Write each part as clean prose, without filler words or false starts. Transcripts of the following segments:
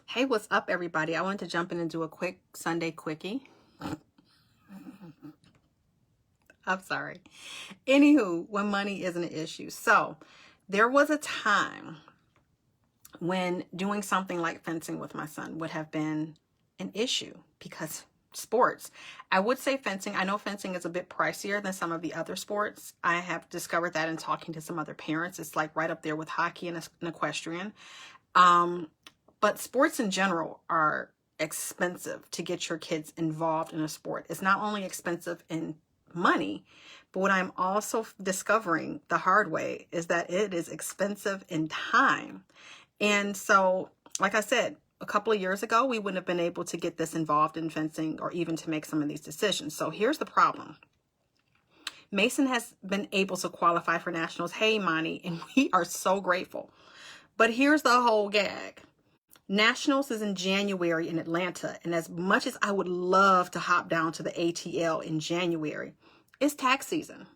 Hey, what's up, everybody? I wanted to jump in and do a quick Sunday quickie. I'm sorry. Anywho, when money isn't an issue. So, there was a time when doing something like fencing with my son would have been an issue because sports. I would say fencing. I know fencing is a bit pricier than some of the other sports. I have discovered that in talking to some other parents. It's like right up there with hockey and equestrian. But sports in general are expensive to get your kids involved in a sport. It's not only expensive in money, but what I'm also discovering the hard way is that it is expensive in time. And so, like I said, a couple of years ago, we wouldn't have been able to get this involved in fencing or even to make some of these decisions. So here's the problem. Mason has been able to qualify for nationals. Hey, Monty, and we are so grateful. But here's the whole gag. Nationals is in January in Atlanta, and as much as I would love to hop down to the ATL in January, it's tax season.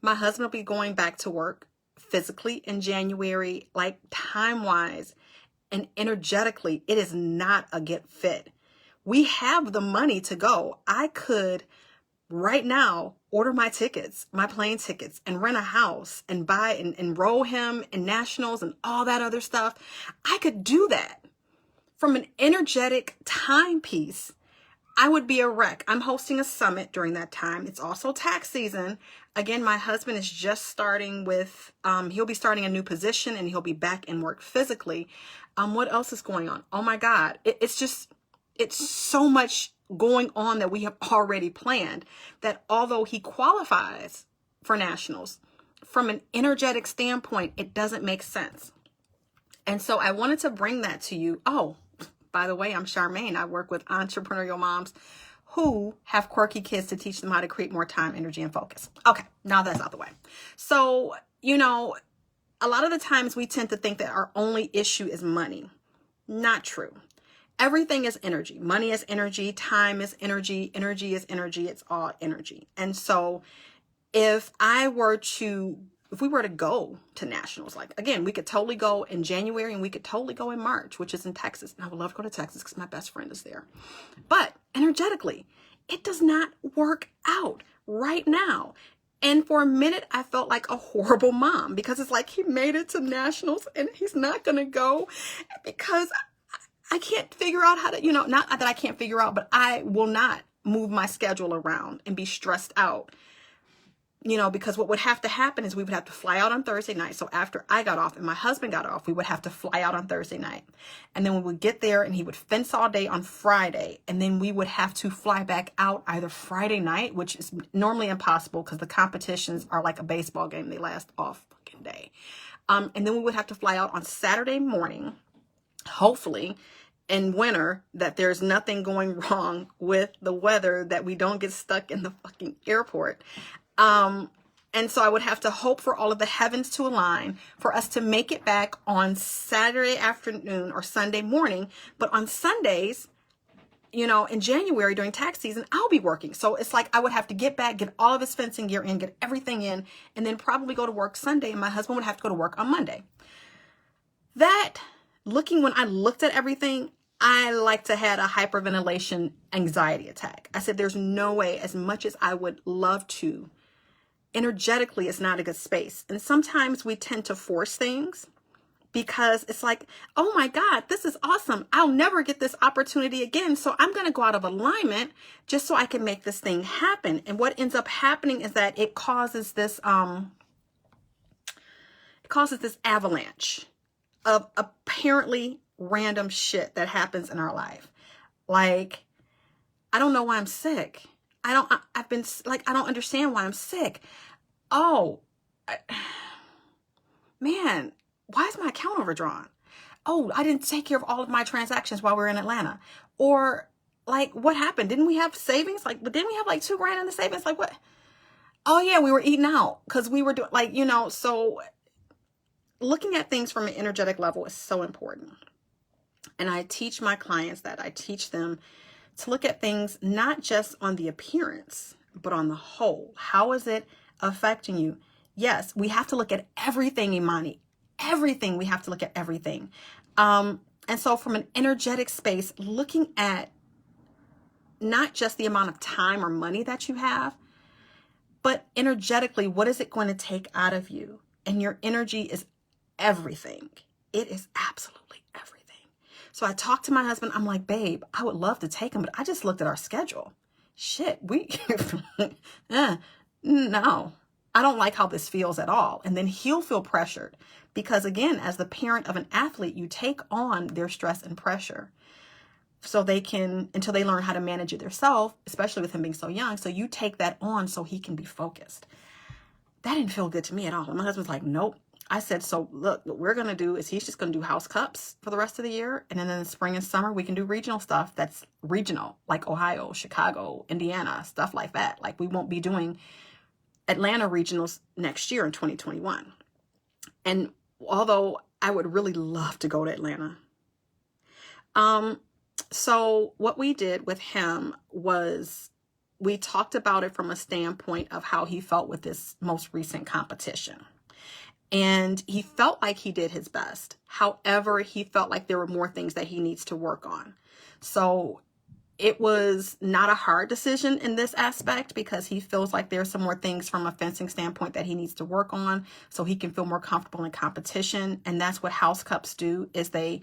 My husband will be going back to work physically in January, like time-wise and energetically, it is not a get fit. We have the money to go. I could right now order my tickets, my plane tickets, and rent a house and buy and enroll him in nationals and all that other stuff. I could do that. From an energetic timepiece, I would be a wreck. I'm hosting a summit during that time. It's also tax season. Again, my husband is just starting with, he'll be starting a new position and he'll be back in work physically. What else is going on? Oh my God. It's so much going on that we have already planned that although he qualifies for nationals, from an energetic standpoint, it doesn't make sense. And so I wanted to bring that to you. Oh, by the way, I'm Charmaine. I work with entrepreneurial moms who have quirky kids to teach them how to create more time, energy, and focus. Okay, now that's out the way. So, a lot of the times we tend to think that our only issue is money. Not true. Everything is energy. Money is energy. Time is energy. Energy is energy. It's all energy. And so if we were to go to nationals, like again, we could totally go in January and we could totally go in March, which is in Texas. And I would love to go to Texas because my best friend is there. But energetically, it does not work out right now. And for a minute, I felt like a horrible mom because it's like he made it to nationals and he's not going to go because I can't figure out how to, not that I can't figure out, but I will not move my schedule around and be stressed out. Because what would have to happen is we would have to fly out on Thursday night. So after I got off and my husband got off, we would have to fly out on Thursday night. And then we would get there and he would fence all day on Friday. And then we would have to fly back out either Friday night, which is normally impossible because the competitions are like a baseball game. They last all fucking day. And then we would have to fly out on Saturday morning, hopefully in winter, that there's nothing going wrong with the weather, that we don't get stuck in the fucking airport. And so I would have to hope for all of the heavens to align for us to make it back on Saturday afternoon or Sunday morning. But on Sundays, in January during tax season, I'll be working. So it's like I would have to get back, get all of his fencing gear in, get everything in, and then probably go to work Sunday. And my husband would have to go to work on Monday. When I looked at everything, I like to had a hyperventilation anxiety attack. I said, there's no way, as much as I would love to, energetically, it's not a good space. And sometimes we tend to force things because it's like, oh my God, this is awesome. I'll never get this opportunity again. So I'm going to go out of alignment just so I can make this thing happen. And what ends up happening is that it causes this avalanche of apparently random shit that happens in our life. Like, I don't know why I'm sick. I don't understand why I'm sick. Man, why is my account overdrawn? Oh, I didn't take care of all of my transactions while we were in Atlanta. Or like, what happened? Didn't we have savings? Didn't we have like $2,000 in the savings? Like what? Oh yeah, we were eating out because we were doing so looking at things from an energetic level is so important. And I teach my clients that. I teach them to look at things not just on the appearance, but on the whole. How is it affecting you? Yes, we have to look at everything, Imani. Everything. We have to look at everything. And so from an energetic space, looking at not just the amount of time or money that you have, but energetically, what is it going to take out of you? And your energy is everything. It is absolutely everything. So I talked to my husband. I'm like, babe, I would love to take him, but I just looked at our schedule. Shit, no, I don't like how this feels at all. And then he'll feel pressured because, again, as the parent of an athlete, you take on their stress and pressure so they can, until they learn how to manage it themselves, especially with him being so young. So you take that on so he can be focused. That didn't feel good to me at all. And my husband's like, nope. I said, so look, what we're going to do is he's just going to do house cups for the rest of the year. And then in the spring and summer, we can do regional stuff that's regional, like Ohio, Chicago, Indiana, stuff like that. Like we won't be doing Atlanta regionals next year in 2021. And although I would really love to go to Atlanta. So what we did with him was we talked about it from a standpoint of how he felt with this most recent competition. And he felt like he did his best. However, he felt like there were more things that he needs to work on. So it was not a hard decision in this aspect because he feels like there's some more things from a fencing standpoint that he needs to work on so he can feel more comfortable in competition. And that's what house cups do, is they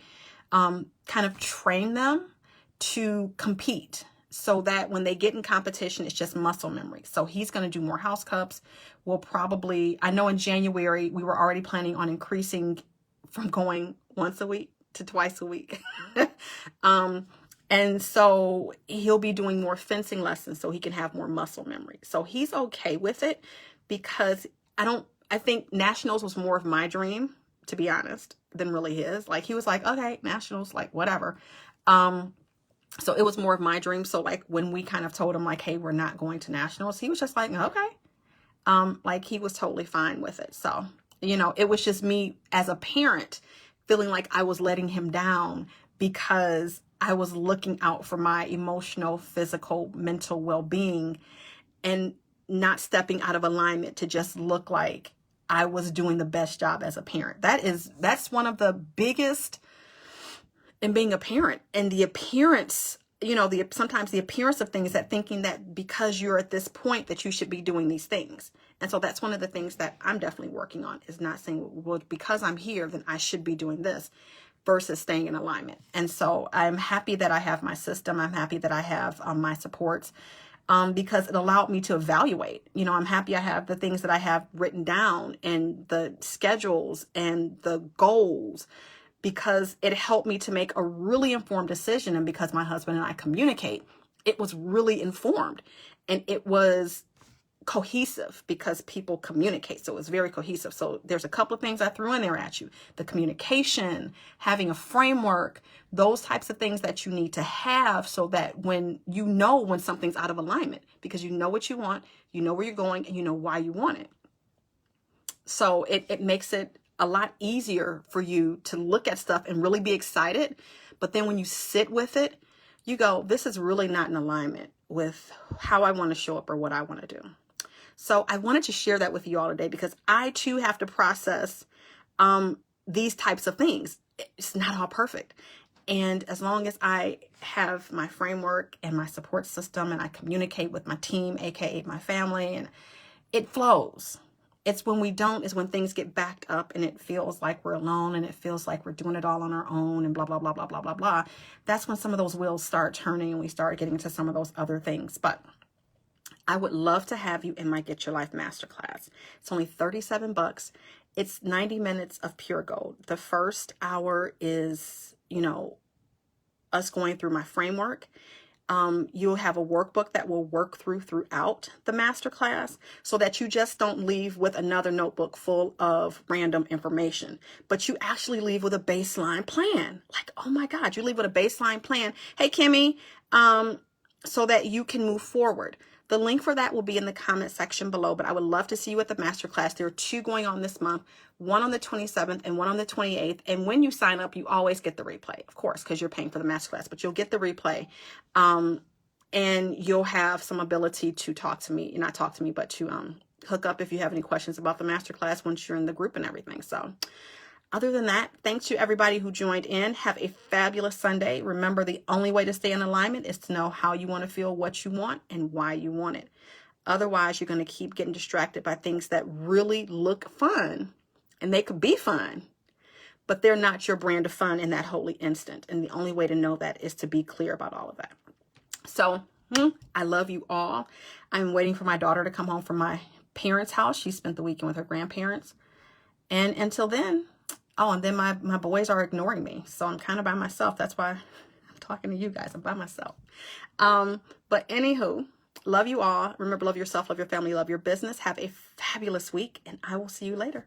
kind of train them to compete so that when they get in competition, it's just muscle memory. So he's going to do more house cups. We'll probably, I know in January, we were already planning on increasing from going once a week to twice a week. And so he'll be doing more fencing lessons so he can have more muscle memory. So he's okay with it because I think nationals was more of my dream, to be honest, than really his. Like he was like, okay, nationals, like whatever. So it was more of my dream. So like when we kind of told him like, hey, we're not going to nationals, he was just like, okay. Like he was totally fine with it. So, it was just me as a parent feeling like I was letting him down because I was looking out for my emotional, physical, mental well-being and not stepping out of alignment to just look like I was doing the best job as a parent. That's one of the biggest in being a parent, and the appearance, sometimes the appearance of things, that thinking that because you're at this point that you should be doing these things. And so that's one of the things that I'm definitely working on, is not saying, well, because I'm here, then I should be doing this, versus staying in alignment. And so I'm happy that I have my system. I'm happy that I have my supports because it allowed me to evaluate. I'm happy I have the things that I have written down and the schedules and the goals, because it helped me to make a really informed decision. And because my husband and I communicate, it was really informed and it was cohesive because people communicate. So it was very cohesive. So there's a couple of things I threw in there at you: the communication, having a framework, those types of things that you need to have so that when something's out of alignment, because you know what you want, you know where you're going, and you know why you want it. So it makes it a lot easier for you to look at stuff and really be excited. But then when you sit with it, you go, this is really not in alignment with how I want to show up or what I want to do. So I wanted to share that with you all today because I too have to process these types of things. It's not all perfect. And as long as I have my framework and my support system and I communicate with my team, aka my family, and it flows. It's when we don't, is when things get backed up and it feels like we're alone and it feels like we're doing it all on our own and blah, blah, blah, blah, blah, blah, blah. That's when some of those wheels start turning and we start getting into some of those other things. But I would love to have you in my Get Your Life Masterclass. It's only $37. It's 90 minutes of pure gold. The first hour is, us going through my framework. You'll have a workbook that will work throughout the masterclass so that you just don't leave with another notebook full of random information, but you actually leave with a baseline plan. Like, oh my God, you leave with a baseline plan. Hey, Kimmy, so that you can move forward. The link for that will be in the comment section below, but I would love to see you at the masterclass. There are 2 going on this month, one on the 27th and one on the 28th. And when you sign up, you always get the replay, of course, because you're paying for the masterclass, but you'll get the replay. And you'll have some ability to talk to me, not talk to me, but to hook up if you have any questions about the masterclass once you're in the group and everything. So Other than that, thanks to everybody who joined in. Have a fabulous Sunday. Remember, the only way to stay in alignment is to know how you want to feel, what you want, and why you want it. Otherwise, you're going to keep getting distracted by things that really look fun, and they could be fun, but they're not your brand of fun in that holy instant. And the only way to know that is to be clear about all of that. So I love you all. I'm waiting for my daughter to come home from my parents' house. She spent the weekend with her grandparents. And until then, oh, and then my boys are ignoring me. So I'm kind of by myself. That's why I'm talking to you guys. I'm by myself. But anywho, love you all. Remember, love yourself, love your family, love your business. Have a fabulous week, and I will see you later.